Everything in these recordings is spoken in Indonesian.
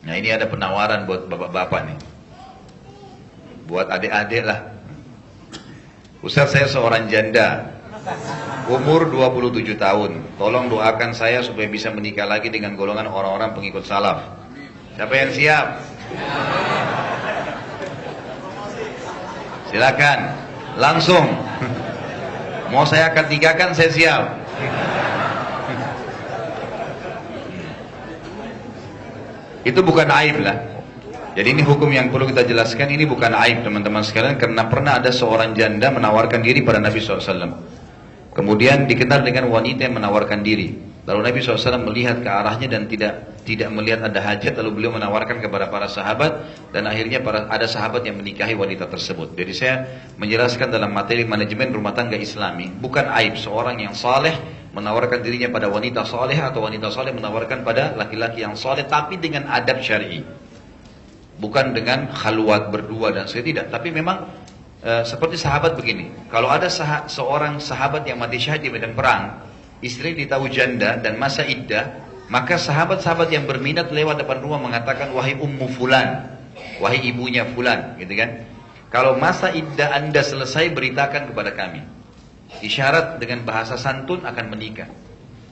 Nah ini ada penawaran buat bapak-bapak nih, buat adik-adik lah. Ustaz, saya seorang janda, umur 27 tahun. Tolong doakan saya supaya bisa menikah lagi dengan golongan orang-orang pengikut salaf. Siapa yang siap? Silakan, langsung. Mau saya akan nikahkan, saya siap. Itu bukan aib lah. Jadi ini hukum yang perlu kita jelaskan, ini bukan aib teman-teman sekalian, karena pernah ada seorang janda menawarkan diri pada Nabi SAW. Kemudian dikenal dengan wanita yang menawarkan diri. Lalu Nabi SAW melihat ke arahnya dan tidak melihat ada hajat, lalu beliau menawarkan kepada para sahabat, dan akhirnya ada sahabat yang menikahi wanita tersebut. Jadi saya menjelaskan dalam materi manajemen rumah tangga Islami, bukan aib seorang yang saleh menawarkan dirinya pada wanita saleh atau wanita saleh menawarkan pada laki-laki yang saleh, tapi dengan adab syar'i. Bukan dengan khalwat berdua dan saya tidak, tapi memang seperti sahabat begini. Kalau ada seorang sahabat yang mati syahid di medan perang, istri ditahu janda dan masa iddah, maka sahabat-sahabat yang berminat lewat depan rumah mengatakan, wahai ummu fulan, wahai ibunya fulan, gitu kan. Kalau masa iddah anda selesai, beritakan kepada kami. Isyarat dengan bahasa santun akan menikah.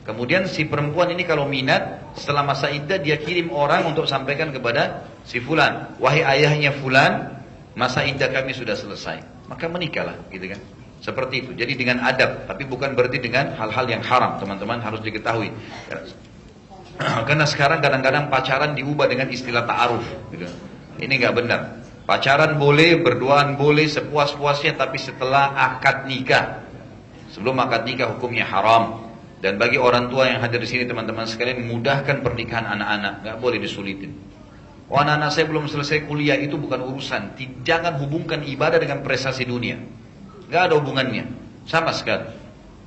Kemudian si perempuan ini kalau minat, setelah masa iddah dia kirim orang untuk sampaikan kepada si fulan, wahai ayahnya fulan, masa iddah kami sudah selesai. Maka menikahlah, gitu kan. Seperti itu. Jadi dengan adab, tapi bukan berarti dengan hal-hal yang haram, teman-teman harus diketahui. Karena sekarang kadang-kadang pacaran diubah dengan istilah ta'aruf, gitu. Ini nggak benar. Pacaran boleh, berduaan boleh, sepuas-puasnya, tapi setelah akad nikah. Sebelum akad nikah hukumnya haram. Dan bagi orang tua yang hadir di sini teman-teman sekalian, mudahkan pernikahan anak-anak, nggak boleh disulitin. Oh, anak-anak saya belum selesai kuliah, itu bukan urusan. Jangan hubungkan ibadah dengan prestasi dunia. Nggak ada hubungannya, sama sekali.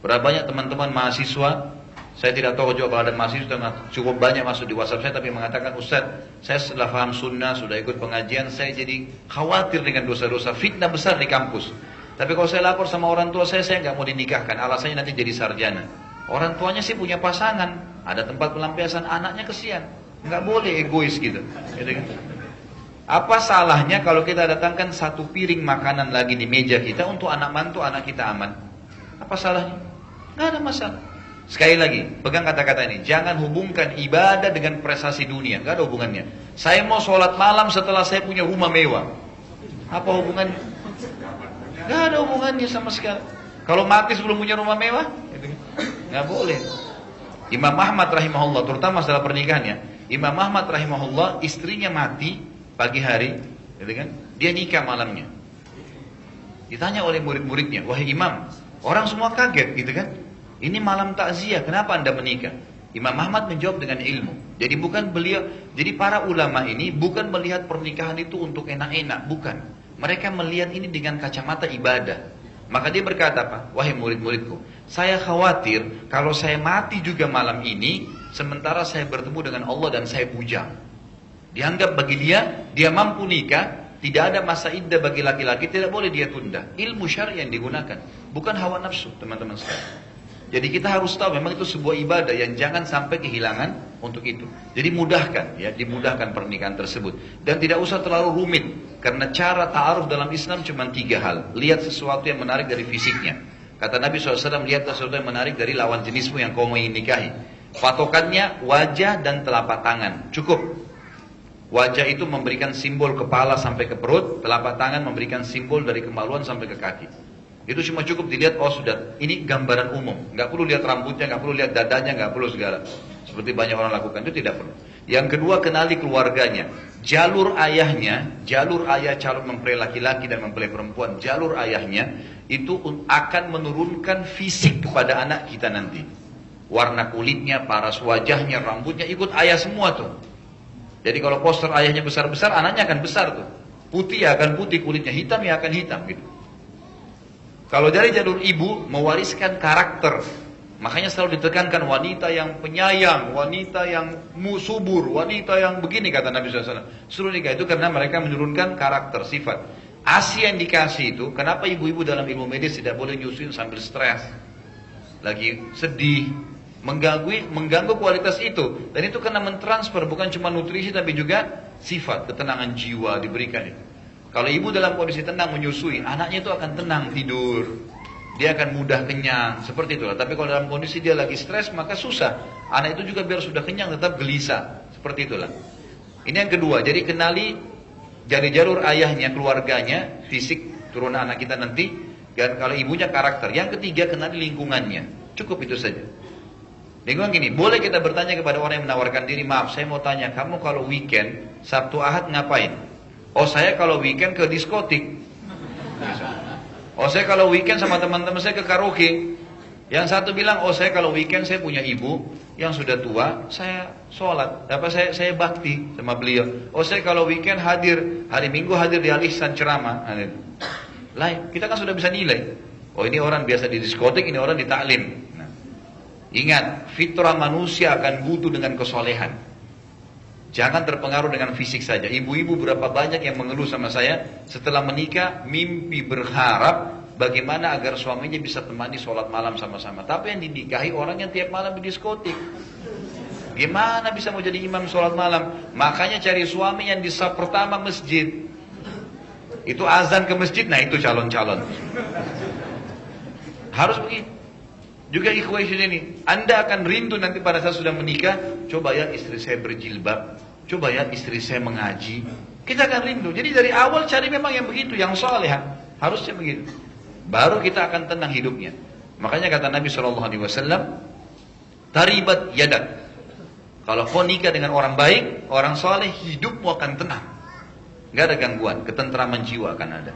Berapa banyak teman-teman mahasiswa, saya tidak tahu juga kalau ada mahasiswa cukup banyak masuk di WhatsApp saya, tapi mengatakan, Ustaz, saya setelah paham sunnah, sudah ikut pengajian, saya jadi khawatir dengan dosa-dosa, fitnah besar di kampus. Tapi kalau saya lapor sama orang tua saya nggak mau dinikahkan, alasannya nanti jadi sarjana. Orang tuanya sih punya pasangan, ada tempat pelampiasan, anaknya kesian. Nggak boleh egois gitu. Gitu kan? Apa salahnya kalau kita datangkan satu piring makanan lagi di meja kita untuk anak mantu, anak kita aman? Apa salahnya? Nggak ada masalah. Sekali lagi, pegang kata-kata ini. Jangan hubungkan ibadah dengan prestasi dunia. Nggak ada hubungannya. Saya mau sholat malam setelah saya punya rumah mewah. Apa hubungannya? Nggak ada hubungannya sama sekali. Kalau mati sebelum punya rumah mewah, nggak boleh. Imam Ahmad rahimahullah, terutama setelah pernikahannya, Imam Ahmad rahimahullah, istrinya mati pagi hari, gitu kan? Dia nikah malamnya. Ditanya oleh murid-muridnya, wahai Imam, orang semua kaget, gitu kan? Ini malam takziah, kenapa anda menikah? Imam Ahmad menjawab dengan ilmu. Jadi jadi para ulama ini bukan melihat pernikahan itu untuk enak-enak, bukan. Mereka melihat ini dengan kacamata ibadah. Maka dia berkata apa? Wahai murid-muridku, saya khawatir kalau saya mati juga malam ini, sementara saya bertemu dengan Allah dan saya bujang. Dianggap bagi dia mampu nikah, tidak ada masa iddah bagi laki-laki, tidak boleh dia tunda. Ilmu syar'i yang digunakan, bukan hawa nafsu, teman-teman sekalian. Jadi kita harus tahu memang itu sebuah ibadah yang jangan sampai kehilangan untuk itu. Jadi mudahkan, ya, dimudahkan pernikahan tersebut. Dan tidak usah terlalu rumit, karena cara ta'aruf dalam Islam cuma 3 hal. Lihat sesuatu yang menarik dari fisiknya. Kata Nabi SAW, lihat sesuatu yang menarik dari lawan jenismu yang kau mau nikahi. Patokannya wajah dan telapak tangan, cukup. Wajah itu memberikan simbol kepala sampai ke perut, telapak tangan memberikan simbol dari kemaluan sampai ke kaki. Itu cuma cukup dilihat, oh sudah, ini gambaran umum. Nggak perlu lihat rambutnya, nggak perlu lihat dadanya, nggak perlu segala. Seperti banyak orang lakukan, itu tidak perlu. Yang kedua, kenali keluarganya. Jalur ayahnya, jalur ayah calon mempelai laki-laki dan mempelai perempuan, jalur ayahnya itu akan menurunkan fisik kepada anak kita nanti. Warna kulitnya, paras wajahnya, rambutnya, ikut ayah semua tuh. Jadi kalau poster ayahnya besar-besar, anaknya akan besar tuh. Putih ya akan putih, kulitnya hitam ya akan hitam gitu. Kalau dari jalur ibu mewariskan karakter, makanya selalu ditekankan wanita yang penyayang, wanita yang subur, wanita yang begini kata Nabi SAW. Suruh nikah itu karena mereka menurunkan karakter, sifat. ASI yang dikasih itu, kenapa ibu-ibu dalam ilmu medis tidak boleh nyusuin sambil stres, lagi sedih, mengganggu kualitas itu. Dan itu karena mentransfer bukan cuma nutrisi tapi juga sifat, ketenangan jiwa diberikan itu. Kalau ibu dalam kondisi tenang menyusui, anaknya itu akan tenang tidur. Dia akan mudah kenyang, seperti itulah. Tapi kalau dalam kondisi dia lagi stres, maka susah. Anak itu juga biar sudah kenyang tetap gelisah, seperti itulah. Ini yang kedua, jadi kenali dari jalur ayahnya, keluarganya, fisik turunan anak kita nanti. Dan kalau ibunya karakter. Yang ketiga, kenali lingkungannya. Cukup itu saja. Lingkungan gini, boleh kita bertanya kepada orang yang menawarkan diri, maaf saya mau tanya, kamu kalau weekend, Sabtu Ahad ngapain? Oh saya kalau weekend ke diskotik. Oh saya kalau weekend sama teman-teman saya ke karaoke. Yang satu bilang, oh saya kalau weekend saya punya ibu yang sudah tua, saya sholat, saya bakti sama beliau. Oh saya kalau weekend hadir, hari Minggu hadir di alisan ceramah. Lain, kita kan sudah bisa nilai. Oh ini orang biasa di diskotik, ini orang di taklim. Nah, ingat, fitrah manusia akan butuh dengan kesolehan. Jangan terpengaruh dengan fisik saja. Ibu-ibu berapa banyak yang mengeluh sama saya setelah menikah, mimpi berharap bagaimana agar suaminya bisa temani sholat malam sama-sama. Tapi yang dinikahi orang yang tiap malam di diskotik. Gimana bisa mau jadi imam sholat malam? Makanya cari suami yang di saf pertama masjid. Itu azan ke masjid, nah itu calon-calon. Harus begitu. Juga equation ini, Anda akan rindu nanti pada saat sudah menikah, coba ya istri saya berjilbab, coba ya istri saya mengaji. Kita akan rindu. Jadi dari awal cari memang yang begitu, yang soleh, harusnya begitu. Baru kita akan tenang hidupnya. Makanya kata Nabi SAW, taribat yadak. Kalau kau nikah dengan orang baik, orang soleh, hidupmu akan tenang. Gak ada gangguan, ketentraman jiwa akan ada.